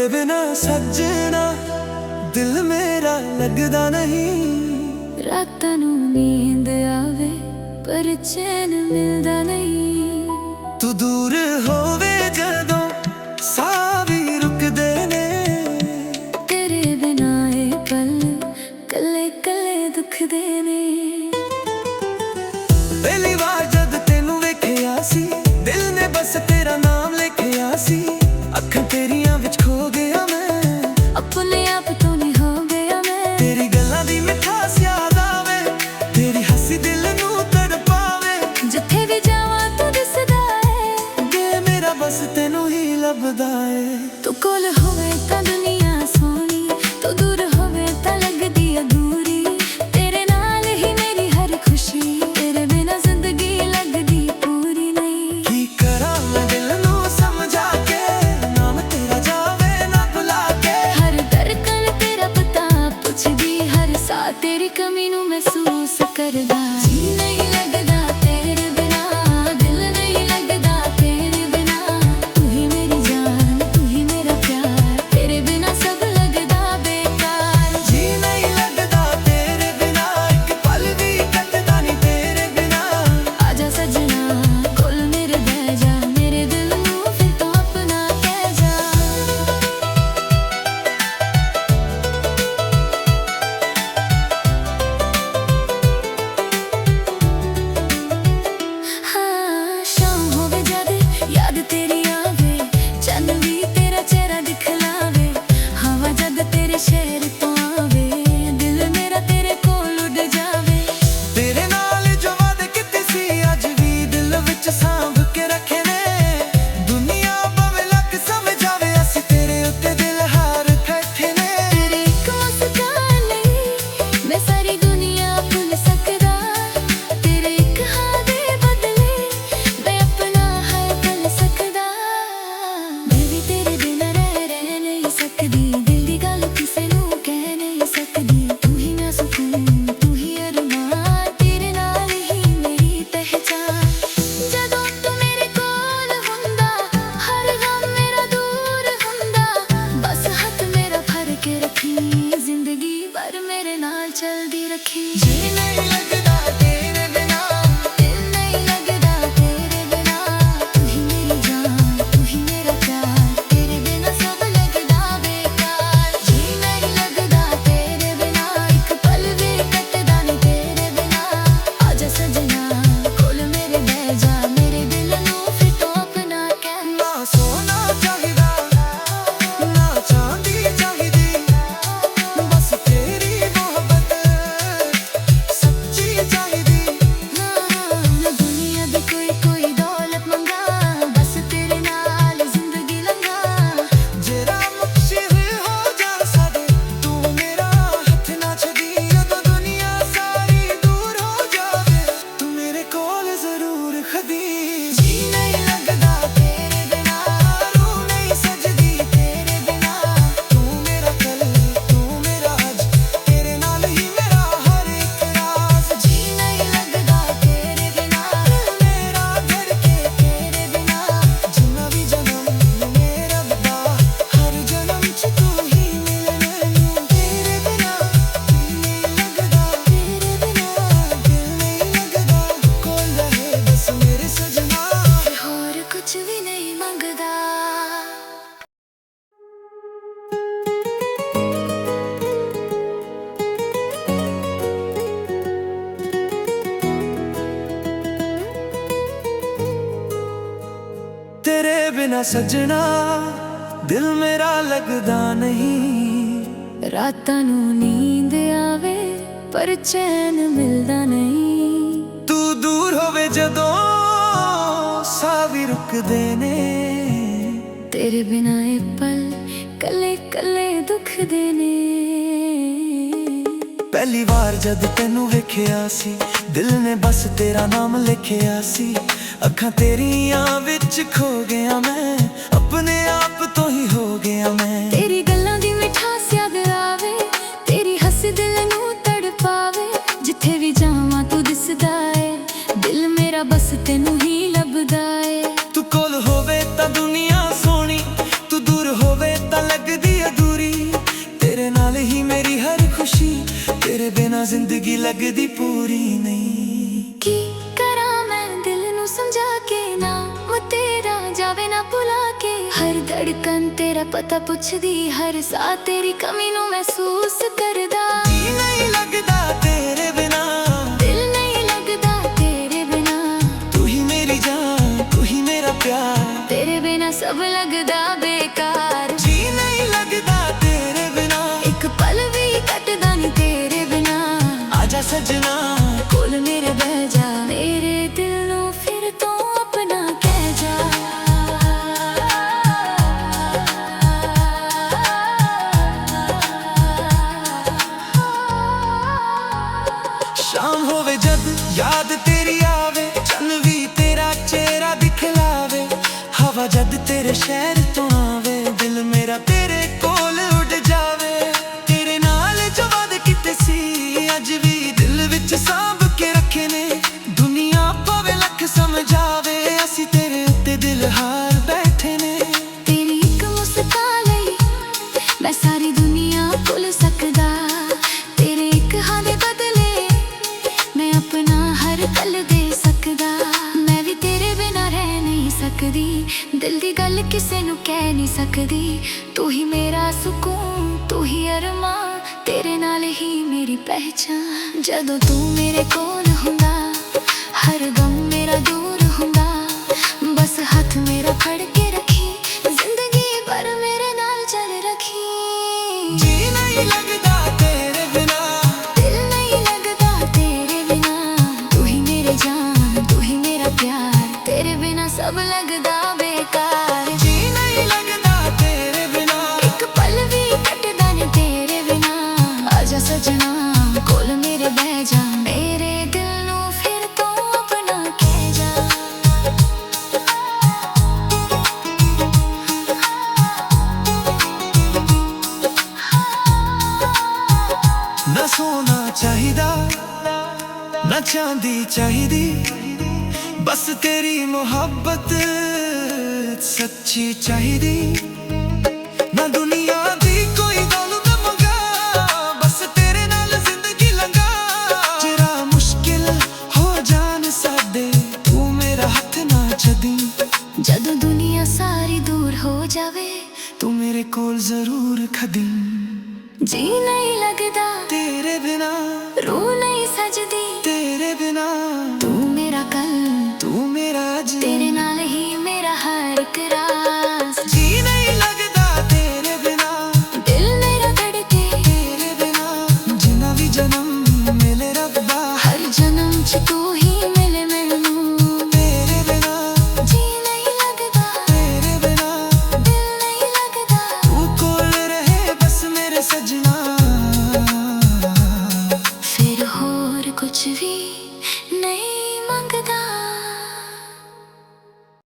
तेरे बिना सजना दिल मेरा लगदा नहीं। रातां नूं नींद आवे पर चैन मिलदा नहीं। तू दूर होवे जदों साह भी रुकदे ने। तेरे बिना ए पल कले कले दुखदे ने। पहली बार जद तेनू वेखिया सी दिल ने बस तेरा नाम लिखिया सी। अखां तेरियां विच खो गया मैं, अपने आप तो नहीं हो गया मैं। तेरी गल्लां दी मिठास याद आवे, तेरी हंसी दिल नू तड़पावे। जिथे भी जावां तू दिसदा है, गे मेरा बस तेनू ही लभदा है। तू कोल होवे तां दुनिया सोहनी, तू दूर होवे तां लगदी अधूरी। तेरे नाल ही मेरी हर खुशी, तेरे बिना जिंदगी लगदी पूरी नहीं। की करा मैं दिल नू समझा के, नाम तेरा जावे ना भुला के। हर धड़कन तेरा पता पुछदी, हर साह तेरी कमी नू महसूस करदा। जी नहीं लगदा तेरे बिना, दिल नहीं लगदा तेरे बिना। तू ही मेरी जान, तू ही मेरा प्यार, तेरे बिना सब लगदा बेकार। जी नहीं लगदा तेरे बिना, एक पल भी कटदा नहीं तेरे बिना। आजा सजना कोल मेरे बह जा, मेरे दिल नू फिर तो अपना कह जा। हाँ शाम होवे जद याद तेरी आवे, चंद भी तेरा चेहरा दिखलावे। हवा जद तेरे शहर तो आवे, दिल मेरा तेरे कोल उड़ जावे। तेरे नाल जो वादे किते सी अज भी दिल विच सांभ के रखे ने। दुनिया भावें लग समझावे, असी तेरे उत्ते दिल हार बैठे ने। तेरी एक मुस्कान नहीं मैं सारी दुनिया भुल सकदा। तेरे एक हाँ दे बदले मैं अपना हर पल सकदा। मैं भी तेरे बिना रह नहीं सकदी, दिल दी गल किसे नू कह नहीं सकदी। तू ही ना सुकून, तू ही अरमान, तेरे नाल ही मेरी पहचान। जदों तू मेरे कोल हुंदा, हर गम मेरा दूर हुंदा। बस हथ मेरा फड़ के रखी, जिंदगी भर मेरे नाल चलदी रखी। जी नहीं लगदा तेरे बिना, दिल नहीं लगदा तेरे बिना। तू ही मेरी जान, तू ही मेरा प्यार, तेरे बिना सब लगदा बेकार। जी नहीं लगदा तेरे बिना, एक पल भी कटदा नहीं तेरे बिना। आजा सजना कोल मेरे बह जा, मेरे दिल नू फिर तो अपना कह। ना सोना चाहिदा ना चांदी चाहिदी, बस तेरी मोहब्बत सच्ची चाहिदी। ना दुनिया दी कोई दौलत मंगा, बस तेरे नाल जिंदगी लंघा। जेरा मुकशिर हो जान साडे, तू मेरा हथ ना छड़ी। जदों दुनिया सारी दूर हो जावे, तू मेरे कोल जरूर खदी। जी नहीं लगदा तेरे बिना, रूह नहीं सजदी तेरे बिना। तू मेरा कल, तू मेरा अज, तेरे नाल ही मेरा हर एक राज। जी नहीं लगदा तेरे बिना, दिल मेरा धड़के तेरे बिना। जिन्ना भी जन्म मेरा रब्बा, हर जन्म च तू ही मिले मैनू। तेरे बिना दिल नहीं लगदा, तेरे बिना दिल नहीं लगदा। कोल रहे बस मेरे सजना। फिर होर कुछ भी नहीं मंगदा। तेरे बिना सजना दिल मेरा लगदा नहीं। रातां नूं नींद आवे पर चैन मिलदा नहीं। तू दूर होवे जदों साह भी रुकदे ने। तेरे बिना ए पल कले कले दुखदे ने। पहली बार जद तेनू वेखिया सी दिल ने बस तेरा नाम लिखिया सी। अखां तेरियां विच खो गया मैं, अपने आप तो ही हो गया मैं। तेरी गल्लां दी मिठास याद आवे, तेरी हंसी दिल नू तड़पावे। जिथे भी जावां तू दिसदा है, दिल मेरा बस तेनू ही लभदा है। तू कोल होवे तां दुनिया सोहनी, तू दूर होवे तां लगदी नाल ही मेरी हर खुशी, तेरे बिना जिंदगी लगदी पूरी नहीं। की करा मैं दिल नू समझा के ना, वो तेरा जावे ना भुला के। हर धड़कन तेरा पता पुछदी, हर साह तेरी कमी नू महसूस करदा। जी नहीं लगदा तेरे बिना, दिल नहीं लगदा तेरे बिना। तू ही मेरी जान, तू ही मेरा प्यार, तेरे बिना सब लगदा बेकार। जी नहीं लगदा तेरे बिना, एक पल भी कटदा नहीं तेरे बिना। आजा सजना कोल मेरे बह जा, मेरे दिल नू फिर तो अपना कह जा। शाम होवे जद याद तेरी आवे, चन भी तेरा चेहरा दिखलावे। हवा जद तेरे शहर तो आवे, दिल मेरा तेरे कोल उड़ जावे। तेरे नाल जो वादे कीते सी, अज भी दिल विच सांभ के रखे ने। दुनिया पवे लख समझावे, असी तेरे उत्ते दिल हार बैठे ने। तेरी एक मुस्कान लई मैं सारी दुनिया भुल सकदा। तेरे एक हाँ दे बदले मैं अपना हर पल दे सकदा। मैं भी तेरे बिना रह नहीं सकदी, दिल दी गल किसे नू कह नहीं सकदी। तू ही मेरा सुकून, तू ही अरमां, तेरे नाल ही मेरी पहचान। जदों तू मेरे कोल हुंदा, हर गम मेरा दूर हुंदा। बस हाथ मेरा फड़ के रखी, जिंदगी भर मेरे नाल चल रखी। जी नहीं लगदा तेरे बिना, दिल नहीं लगदा तेरे बिना। तू ही मेरे जान, तू ही मेरा प्यार, तेरे बिना सब लगदा बेकार। जी नहीं लगदा तेरे बिना, एक पल भी कटदा नहीं तेरे बिना। आजा सजना कोल मेरे बह जा, मेरे दिल नू फिर तो अपना कह जा। ना सोना चाहिदा ना चांदी चाहिदी, बस तेरी मोहब्बत सच्ची चाहिदी। ना दुनिया दी कोई दौलत मंगा, बस तेरे नाल जिंदगी लंघा। जरा मुश्किल हो जान साडे, तू मेरा हथ ना छदी। जदों दुनिया सारी दूर हो जावे, तू मेरे कोल जरूर खदी। जी नहीं लगदा तेरे बिना, रूह नहीं सजदी तेरे बिना, तू मेरा कल, तू मेरा आज। तेरे नाल ही मेरा हर एक राज। जी नहीं लगदा तेरे बिना, दिल मेरा धड़के तेरे बिना। जिन्ना भी जन्म मिले रब्बा, हर जन्म च तू